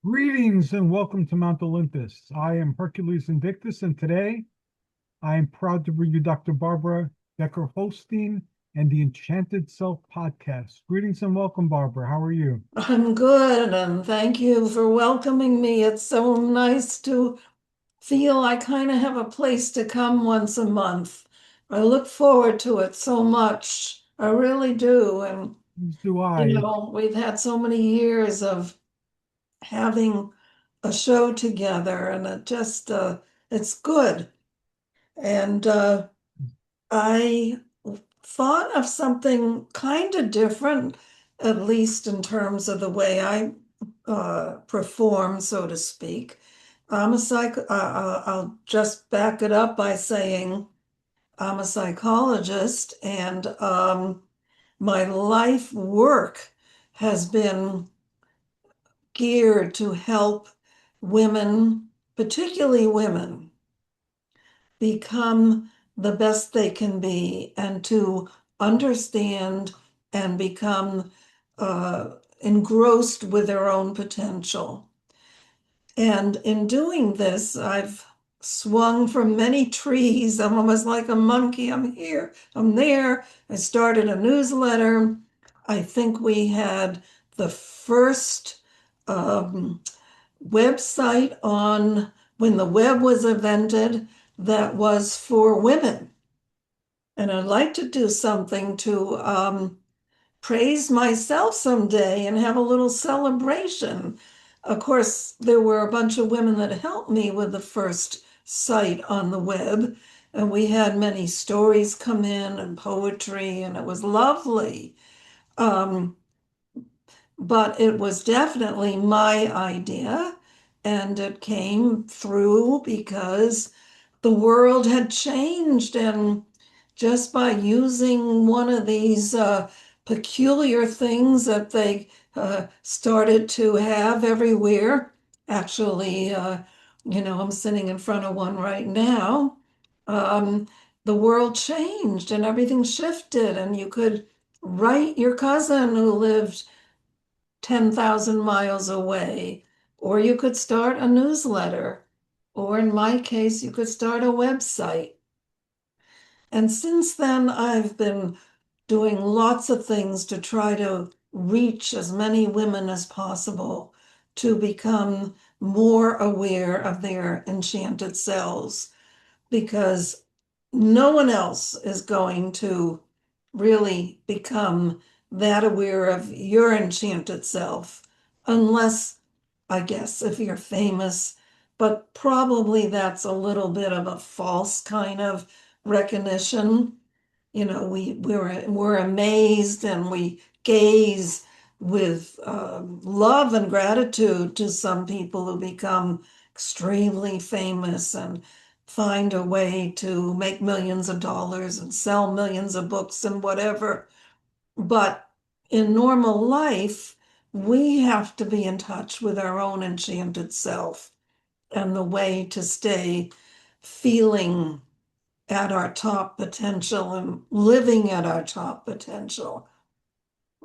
Greetings and welcome to Mount Olympus. I am Hercules Invictus, and today I am proud to bring you Dr. Barbara Becker Holstein and the Enchanted Self podcast. Greetings and welcome, Barbara. How are you? I'm good, and thank you for welcoming me. It's so nice to feel I kind of have a place to come once a month. I look forward to it so much. I really do. And, As do I. we've had so many years of having a show together, and it's good. And I thought of something kind of different, at least in terms of the way I perform, so to speak. I'll just back it up by saying I'm a psychologist, and my life work has been geared to help women, particularly women, become the best they can be and to understand and become engrossed with their own potential. And in doing this, I've swung from many trees. I'm almost like a monkey. I'm here, I'm there. I started a newsletter. I think we had the first um, website on when the web was invented that was for women. And I'd like to do something to praise myself someday and have a little celebration. Of course, there were a bunch of women that helped me with the first site on the web, and we had many stories come in and poetry, and it was lovely. Um, but it was definitely my idea, and it came through because the world had changed, and just by using one of these peculiar things that they started to have everywhere. Actually, I'm sitting in front of one right now. Um, the world changed and everything shifted, and you could write your cousin who lived 10,000 miles away, or you could start a newsletter, or in my case, you could start a website. And since then, I've been doing lots of things to try to reach as many women as possible to become more aware of their enchanted selves, because no one else is going to really become that aware of your enchanted self unless, I guess, if you're famous, but probably that's a little bit of a false kind of recognition. We're amazed and we gaze with love and gratitude to some people who become extremely famous and find a way to make millions of dollars and sell millions of books and whatever. But in normal life, we have to be in touch with our own enchanted self, and the way to stay feeling at our top potential and living at our top potential.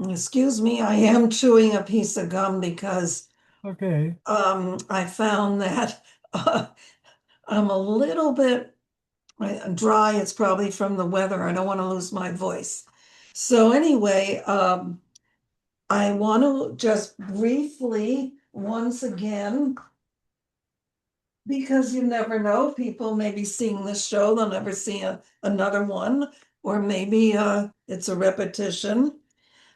Excuse me, I am chewing a piece of gum because Okay. I found that I'm a little bit dry. It's probably from the weather. I don't want to lose my voice. So anyway, I want to just briefly, once again, because you never know, people may be seeing this show, they'll never see another one, or maybe it's a repetition.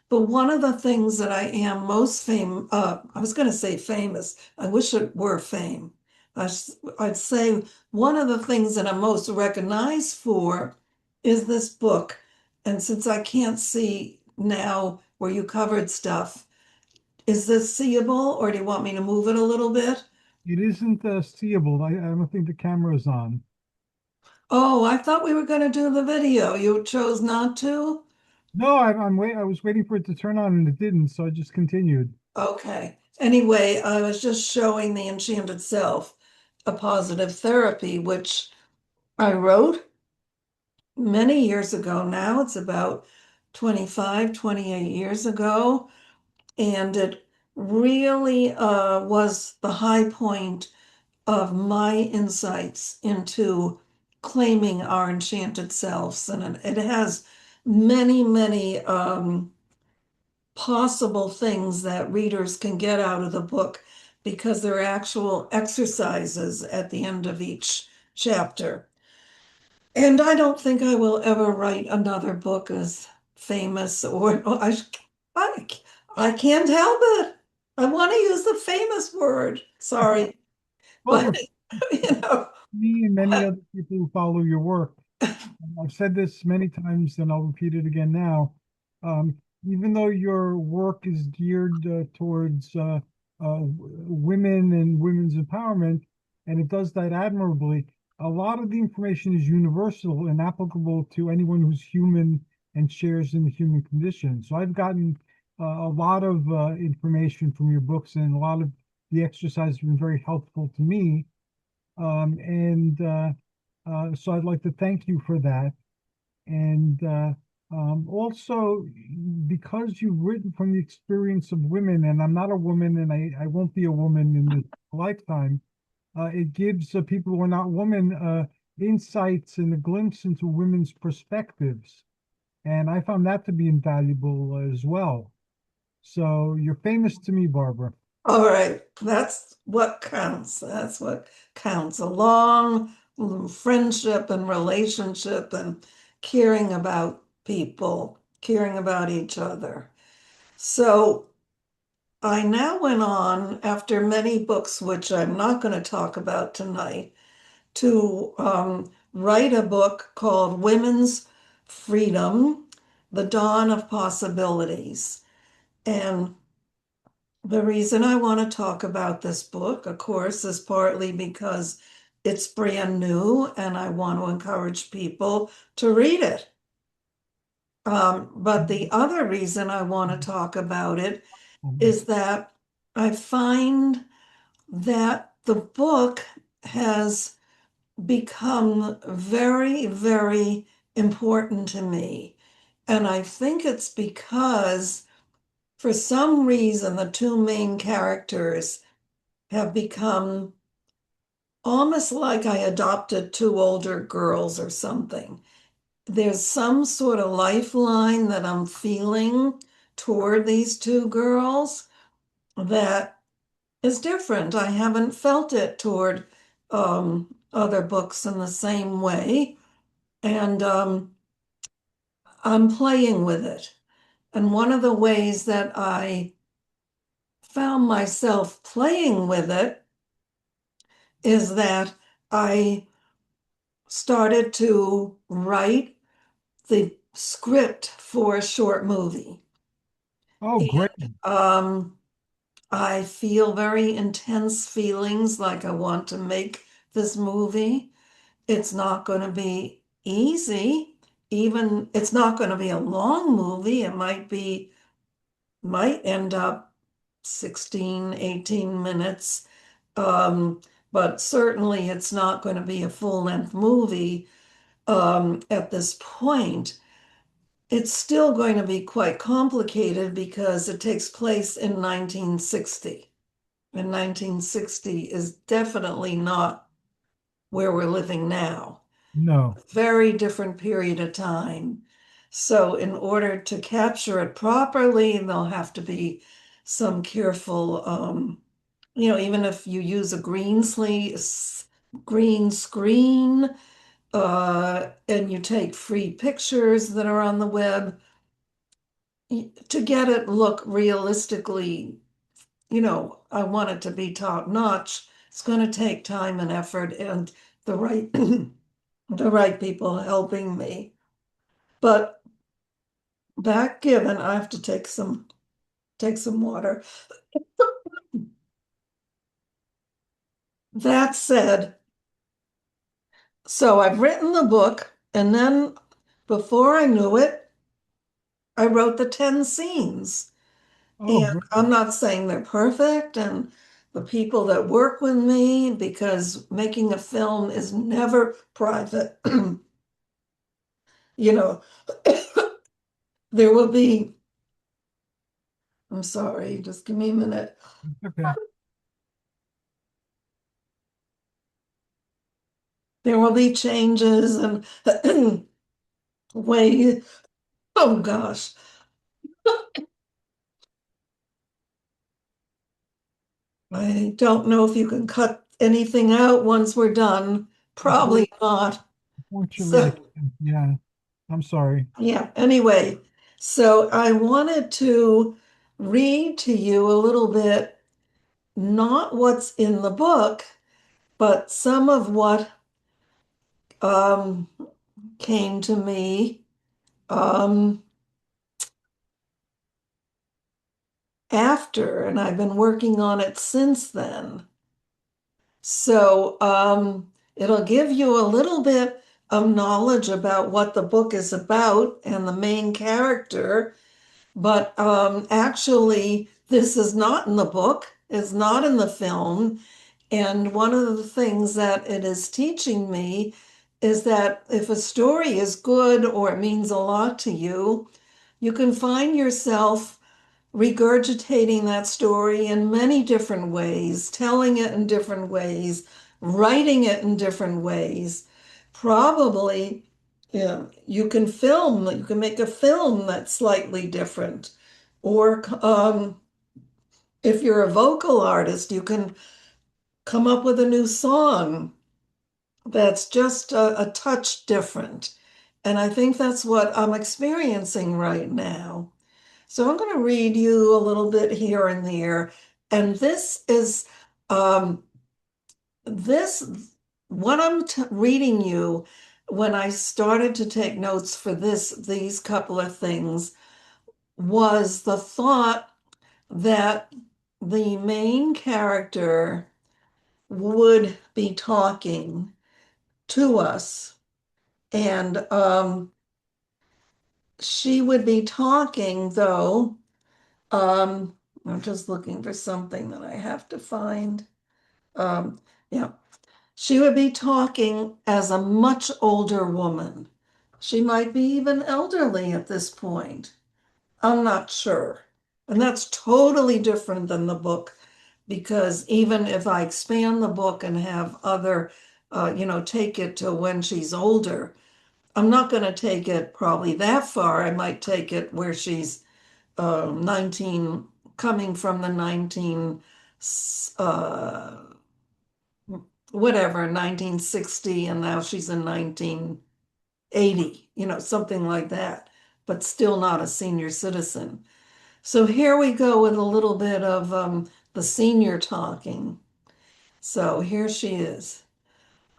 But one of the things that I am most I was going to say famous. I wish it were fame. I'd say one of the things that I'm most recognized for is this book. And since I can't see now where you covered stuff, is this seeable or do you want me to move it a little bit? It isn't seeable. I don't think the camera is on. Oh, I thought we were going to do the video. You chose not to? No, I was waiting for it to turn on and it didn't, so I just continued. Okay. Anyway, I was just showing the Enchanted Self, a positive therapy, which I wrote many years ago now. It's about 25, 28 years ago. And it really was the high point of my insights into claiming our enchanted selves. And it has many, many possible things that readers can get out of the book because there are actual exercises at the end of each chapter. And I don't think I will ever write another book as famous or I, I can't help it. I want to use the famous word. Sorry, but Barbara, you know, me and many other people who follow your work, and I've said this many times and I'll repeat it again now. Um, Even though your work is geared towards women and women's empowerment, and it does that admirably, a lot of the information is universal and applicable to anyone who's human and shares in the human condition. So I've gotten a lot of information from your books, and a lot of the exercises have been very helpful to me. So I'd like to thank you for that. And also, because you've written from the experience of women, and I'm not a woman, and I won't be a woman in this lifetime, it gives people who are not women insights and a glimpse into women's perspectives. And I found that to be invaluable as well. So you're famous to me, Barbara. all right, that's what counts. That's what counts. A long friendship and relationship and caring about people, caring about each other. So I now went on, after many books, which I'm not going to talk about tonight, to write a book called Women's Freedom, The Dawn of Possibilities. And the reason I want to talk about this book, of course, is partly because it's brand new and I want to encourage people to read it. But the other reason I want to talk about it is that I find that the book has become very, very important to me. And I think it's because for some reason, the two main characters have become almost like I adopted two older girls or something. There's some sort of lifeline that I'm feeling toward these two girls that is different. I haven't felt it toward other books in the same way. And I'm playing with it. And one of the ways that I found myself playing with it is that I started to write the script for a short movie. Oh, great. And I feel very intense feelings like I want to make this movie. It's not going to be easy. Even it's not going to be a long movie. It might end up 16, 18 minutes. Um, but certainly it's not going to be a full-length movie at this point. It's still going to be quite complicated because it takes place in 1960. And 1960 is definitely not where we're living now. No, Very different period of time. So in order to capture it properly, there'll have to be some careful, even if you use a green screen, and you take free pictures that are on the web, to get it look realistically, I want it to be top notch. It's going to take time and effort and the right the right people helping me. But that given, I have to take some water. That said, so I've written the book, and then before I knew it, I wrote the 10 scenes. oh, And great. I'm not saying they're perfect, and the people that work with me, because making a film is never private. You know, there will be I'm sorry, just give me a minute. Okay. There will be changes and way, oh gosh. I don't know if you can cut anything out once we're done. Probably not. Unfortunately, I So, can't. Yeah, I'm sorry. yeah, anyway, so I wanted to read to you a little bit, not what's in the book, but some of what um, came to me um, after, and I've been working on it since then. So it'll give you a little bit of knowledge about what the book is about and the main character. But actually, this is not in the book, it's not in the film. And one of the things that it is teaching me is that if a story is good or it means a lot to you, you can find yourself regurgitating that story in many different ways, telling it in different ways, writing it in different ways. Probably, yeah, you can make a film that's slightly different. Or if you're a vocal artist, you can come up with a new song that's just a touch different. And I think that's what I'm experiencing right now. So I'm going to read you a little bit here and there. And um, this, what I'm reading you when I started to take notes for these couple of things was the thought that the main character would be talking to us. And she would be talking, though. Um, I'm just looking for something that I have to find. Um, yeah, she would be talking as a much older woman. She might be even elderly at this point. I'm not sure. And that's totally different than the book because even if I expand the book and have other, take it to when she's older, I'm not going to take it probably that far. I might take it where she's 19, coming from the 19, uh, whatever, 1960, and now she's in 1980, something like that, but still not a senior citizen. So here we go with a little bit of the senior talking. So here she is.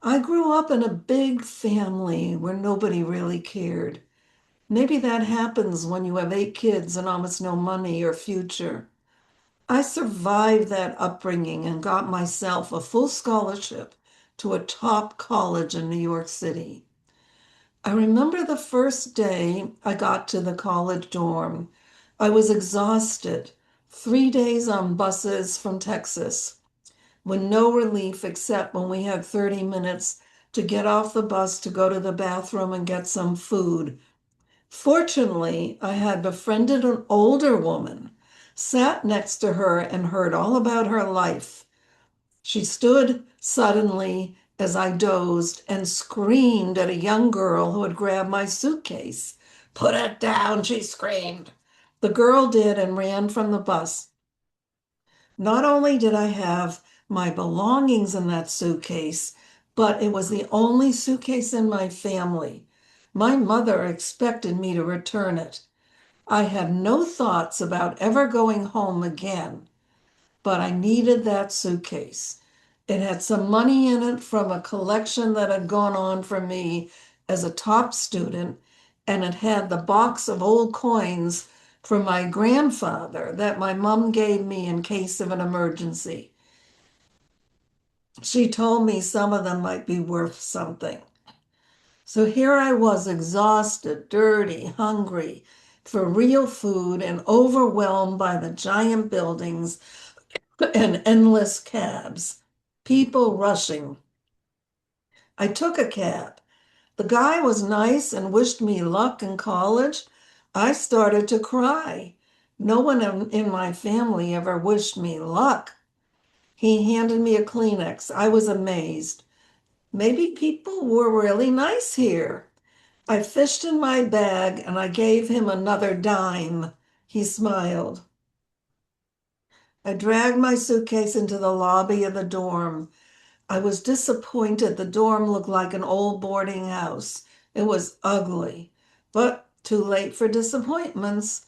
I grew up in a big family where nobody really cared. Maybe that happens when you have 8 kids and almost no money or future. I survived that upbringing and got myself a full scholarship to a top college in New York City. I remember the first day I got to the college dorm. I was exhausted. 3 days on buses from Texas, with no relief except when we had 30 minutes to get off the bus to go to the bathroom and get some food. Fortunately, I had befriended an older woman, sat next to her, and heard all about her life. She stood suddenly as I dozed and screamed at a young girl who had grabbed my suitcase. Put it down, she screamed. The girl did and ran from the bus. Not only did I have my belongings in that suitcase, but it was the only suitcase in my family. My mother expected me to return it. I had no thoughts about ever going home again, but I needed that suitcase. It had some money in it from a collection that had gone on for me as a top student, and it had the box of old coins from my grandfather that my mom gave me in case of an emergency. She told me some of them might be worth something. So here I was, exhausted, dirty, hungry for real food, and overwhelmed by the giant buildings and endless cabs, people rushing. I took a cab. The guy was nice and wished me luck in college. I started to cry. No one in my family ever wished me luck. He handed me a Kleenex. I was amazed. Maybe people were really nice here. I fished in my bag and I gave him another dime. He smiled. I dragged my suitcase into the lobby of the dorm. I was disappointed. The dorm looked like an old boarding house. It was ugly, but too late for disappointments.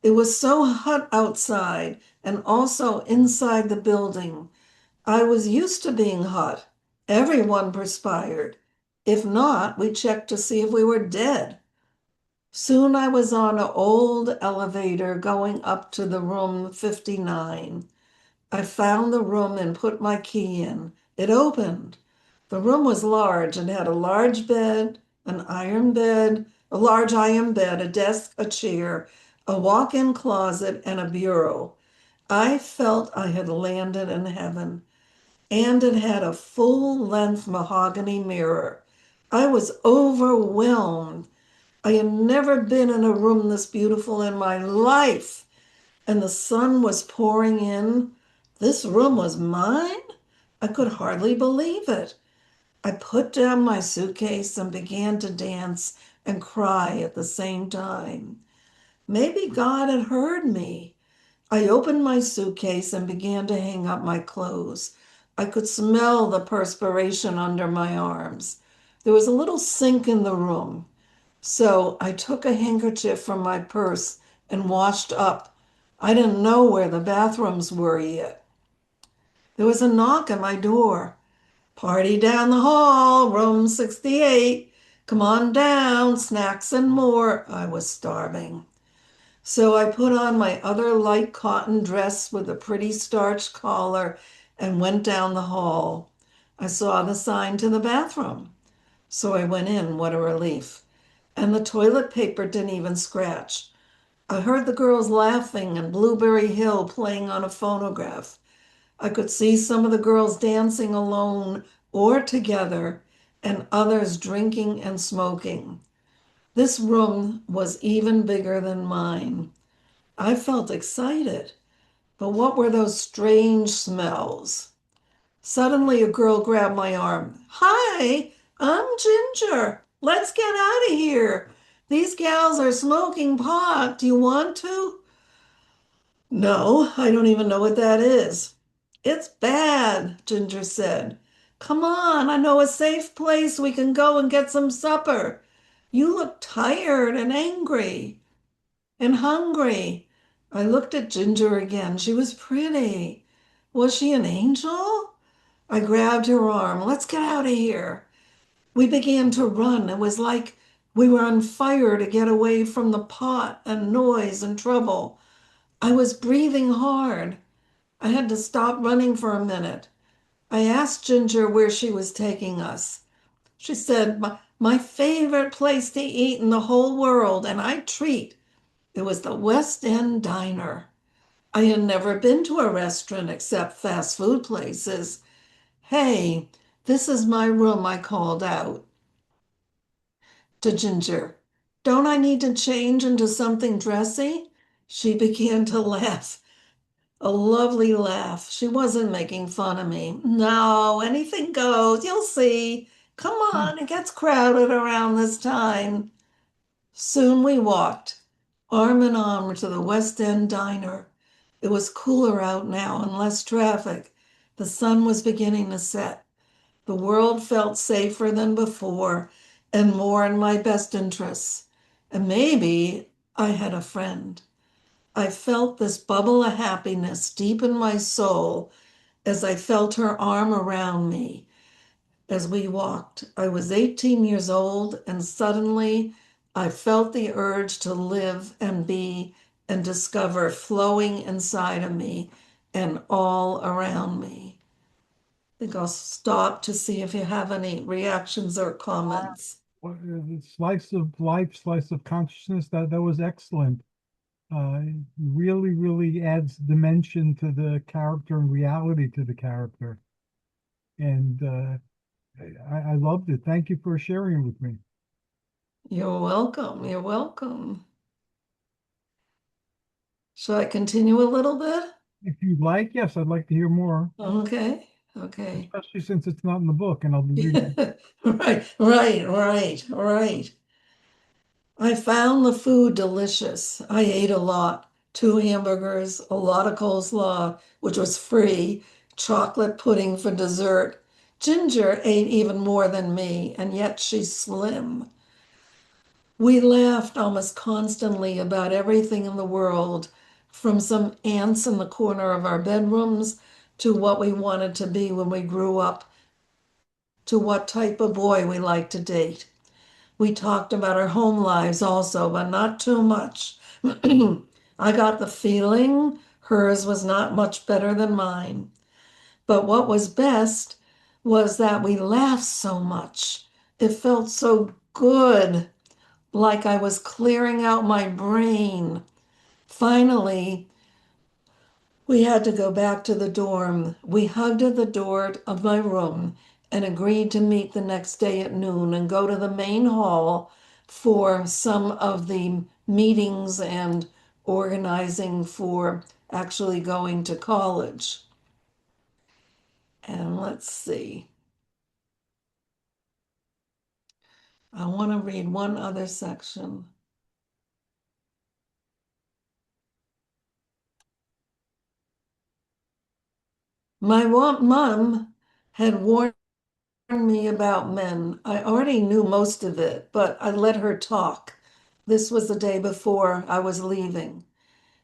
It was so hot outside and also inside the building. I was used to being hot. Everyone perspired. If not, we checked to see if we were dead. Soon I was on an old elevator going up to the room 59. I found the room and put my key in. It opened. The room was large and had a large bed, a large iron bed, a desk, a chair, a walk-in closet, and a bureau. I felt I had landed in heaven, and it had a full-length mahogany mirror. I was overwhelmed. I had never been in a room this beautiful in my life, and the sun was pouring in. This room was mine? I could hardly believe it. I put down my suitcase and began to dance and cry at the same time. Maybe God had heard me. I opened my suitcase and began to hang up my clothes. I could smell the perspiration under my arms. There was a little sink in the room, so I took a handkerchief from my purse and washed up. I didn't know where the bathrooms were yet. There was a knock at my door. Party down the hall, room 68. Come on down, snacks and more. I was starving. So I put on my other light cotton dress with a pretty starched collar and went down the hall. I saw the sign to the bathroom. So I went in. What a relief. And the toilet paper didn't even scratch. I heard the girls laughing and Blueberry Hill playing on a phonograph. I could see some of the girls dancing alone or together, and others drinking and smoking. This room was even bigger than mine. I felt excited, but what were those strange smells? Suddenly, a girl grabbed my arm. Hi, I'm Ginger. Let's get out of here. These gals are smoking pot. Do you want to? No, I don't even know what that is. It's bad, Ginger said. Come on, I know a safe place we can go and get some supper. You look tired and angry and hungry. I looked at Ginger again. She was pretty. Was she an angel? I grabbed her arm. Let's get out of here. We began to run. It was like we were on fire to get away from the pot and noise and trouble. I was breathing hard. I had to stop running for a minute. I asked Ginger where she was taking us. She said, my favorite place to eat in the whole world, and I treat. It was the West End Diner. I had never been to a restaurant except fast food places. Hey, this is my room, I called out to Ginger. Don't I need to change into something dressy? She began to laugh. A lovely laugh. She wasn't making fun of me. No, anything goes. You'll see. Come on, it gets crowded around this time. Soon we walked, arm in arm, to the West End Diner. It was cooler out now and less traffic. The sun was beginning to set. The world felt safer than before and more in my best interests. And maybe I had a friend. I felt this bubble of happiness deep in my soul as I felt her arm around me as we walked. I was 18 years old, and suddenly I felt the urge to live and be and discover flowing inside of me and all around me. I think I'll stop to see if you have any reactions or comments. Slice of life, slice of consciousness. That was excellent. Really, really adds dimension to the character and reality to the character. And I loved it. Thank you for sharing it with me. You're welcome. You're welcome. Shall I continue a little bit? If you'd like, yes, I'd like to hear more, Okay, okay. especially since it's not in the book and I'll be reading. Right. I found the food delicious. I ate a lot. Two hamburgers, a lot of coleslaw, which was free, chocolate pudding for dessert. Ginger ate even more than me, and yet she's slim. We laughed almost constantly about everything in the world, from some ants in the corner of our bedrooms to what we wanted to be when we grew up, to what type of boy we liked to date. We talked about our home lives also, but not too much. I got the feeling hers was not much better than mine. But what was best was that we laughed so much. It felt so good, like I was clearing out my brain. Finally, we had to go back to the dorm. We hugged at the door of my room and agreed to meet the next day at noon and go to the main hall for some of the meetings and organizing for actually going to college. And let's see, I want to read one other section. My mom had warned me about men. I already knew most of it, but I let her talk. This was the day before I was leaving.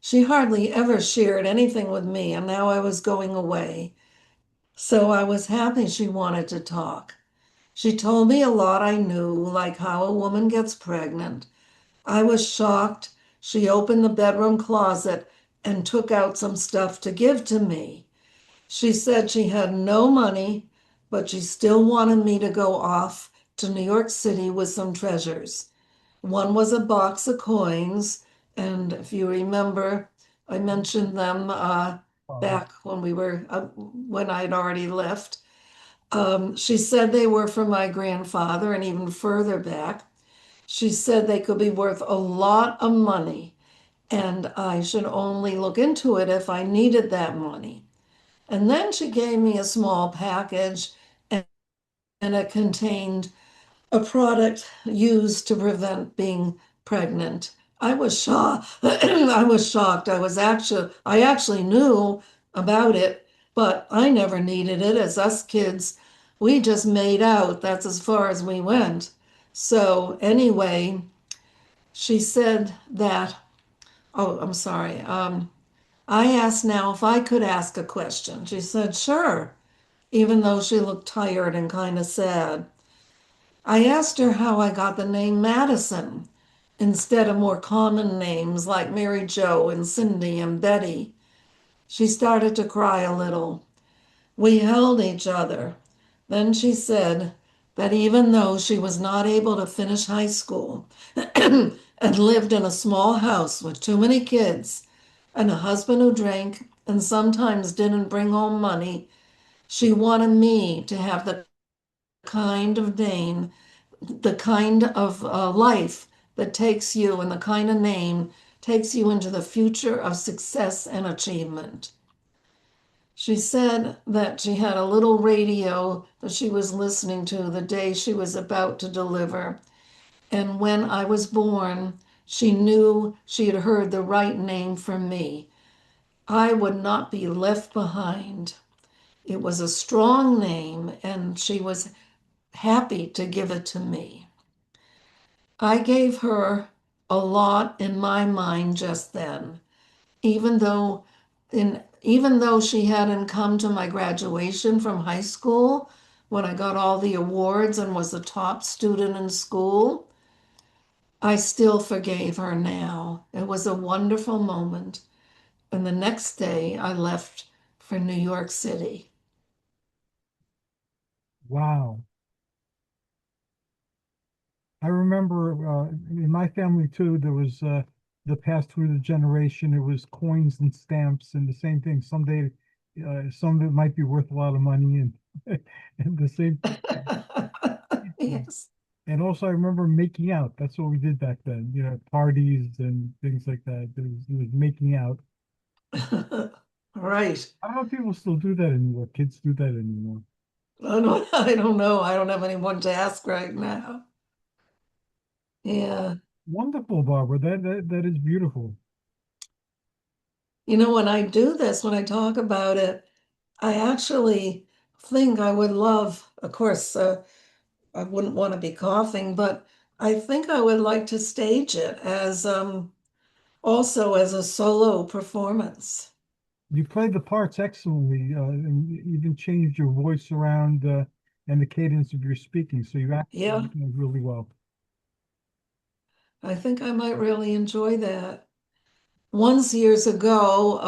She hardly ever shared anything with me, and now I was going away. So I was happy she wanted to talk. She told me a lot I knew, like how a woman gets pregnant. I was shocked. She opened the bedroom closet and took out some stuff to give to me. She said she had no money, but she still wanted me to go off to New York City with some treasures. One was a box of coins, and if you remember, I mentioned them back when when I'd already left. She said they were from my grandfather, and even further back. She said they could be worth a lot of money, and I should only look into it if I needed that money. And then she gave me a small package, and it contained a product used to prevent being pregnant. I was shocked. I was shocked. I actually knew about it, but I never needed it. As us kids, we just made out. That's as far as we went. So anyway, she said that, oh, I'm sorry. I asked now if I could ask a question. She said, sure, even though she looked tired and kind of sad. I asked her how I got the name Madison instead of more common names like Mary Jo and Cindy and Betty. She started to cry a little. We held each other. Then she said that even though she was not able to finish high school and lived in a small house with too many kids and a husband who drank and sometimes didn't bring home money, she wanted me to have kind of name, the kind of life that takes you and the kind of name takes you into the future of success and achievement. She said that she had a little radio that she was listening to the day she was about to deliver. And when I was born, she knew she had heard the right name from me. I would not be left behind. It was a strong name, and she was happy to give it to me. I gave her a lot in my mind just then, even though even though she hadn't come to my graduation from high school when I got all the awards and was the top student in school, I still forgave her now. It was a wonderful moment. And the next day I left for New York City. Wow. I remember in my family too, there was the passed through the generation. It was coins and stamps and the same thing. Someday, some of it might be worth a lot of money, and and the same. Yes. And also, I remember making out. That's what we did back then. Parties and things like that. It was making out. Right. I don't know if people still do that anymore. Kids do that anymore. I don't know. I don't have anyone to ask right now. Yeah. Wonderful, Barbara. That is beautiful. When I do this, when I talk about it, I actually think I would love, of course, I wouldn't want to be coughing, but I think I would like to stage it as also as a solo performance. You played the parts excellently, and you even changed your voice around and the cadence of your speaking. So you actually Yeah, did really well. I think I might really enjoy that. Once years ago,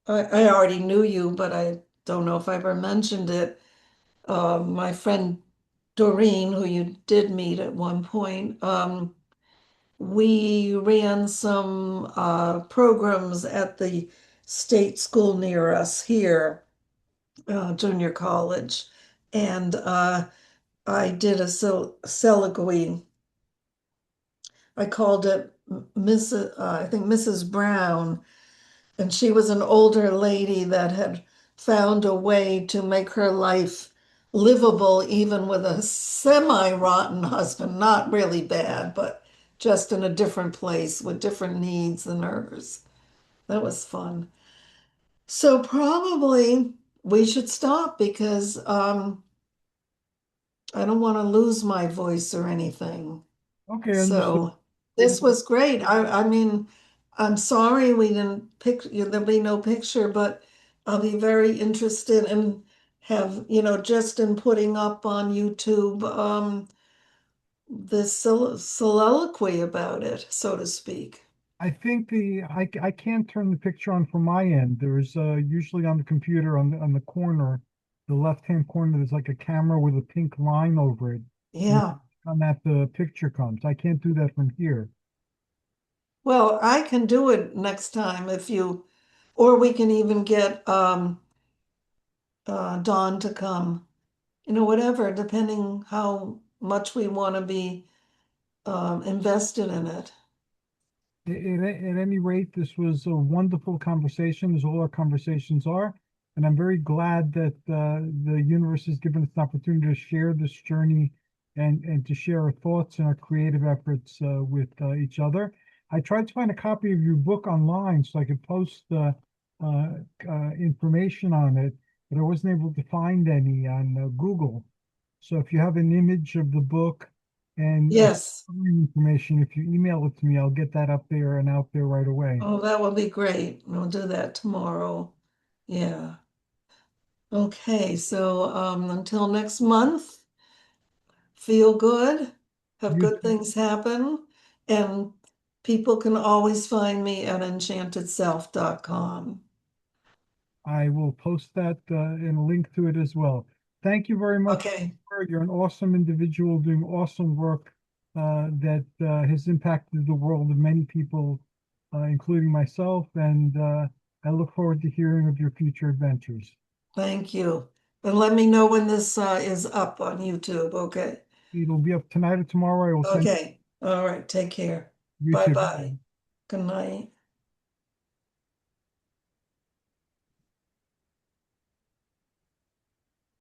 I already knew you, but I don't know if I ever mentioned it. My friend Doreen, who you did meet at one point, we ran some programs at the state school near us here, junior college, and I did a soliloquy. I called it Mrs. I think Mrs. Brown, and she was an older lady that had found a way to make her life livable, even with a semi-rotten husband, not really bad, but just in a different place with different needs than hers. That was fun. So probably we should stop because I don't want to lose my voice or anything. Okay, understood. So this was great. I mean, I'm sorry we didn't there'll be no picture, but I'll be very interested in have, just in putting up on YouTube this soliloquy about it, so to speak. I think I can't turn the picture on from my end. There's usually on the computer on the corner, the left-hand corner, there's like a camera with a pink line over it. And Yeah. on that the picture comes. I can't do that from here. Well, I can do it next time or we can even get Dawn to come, whatever, depending how much we want to be invested in it. At any rate, this was a wonderful conversation, as all our conversations are. And I'm very glad that the universe has given us an opportunity to share this journey and to share our thoughts and our creative efforts with each other. I tried to find a copy of your book online so I could post information on it, but I wasn't able to find any on Google. So if you have an image of the book and Yes. information, if you email it to me, I'll get that up there and out there right away. Oh, that would be great. We'll do that tomorrow. Yeah. Okay, so until next month, feel good, have You, good things happen, and people can always find me at enchantedself.com. I will post that and a link to it as well. Thank you very much. Okay, You're an awesome individual doing awesome work that has impacted the world of many people, including myself. And I look forward to hearing of your future adventures. thank you. And let me know when this is up on YouTube, okay? It'll be up tonight or tomorrow. I will send Okay, all right, take care. you to Bye-bye. Good night.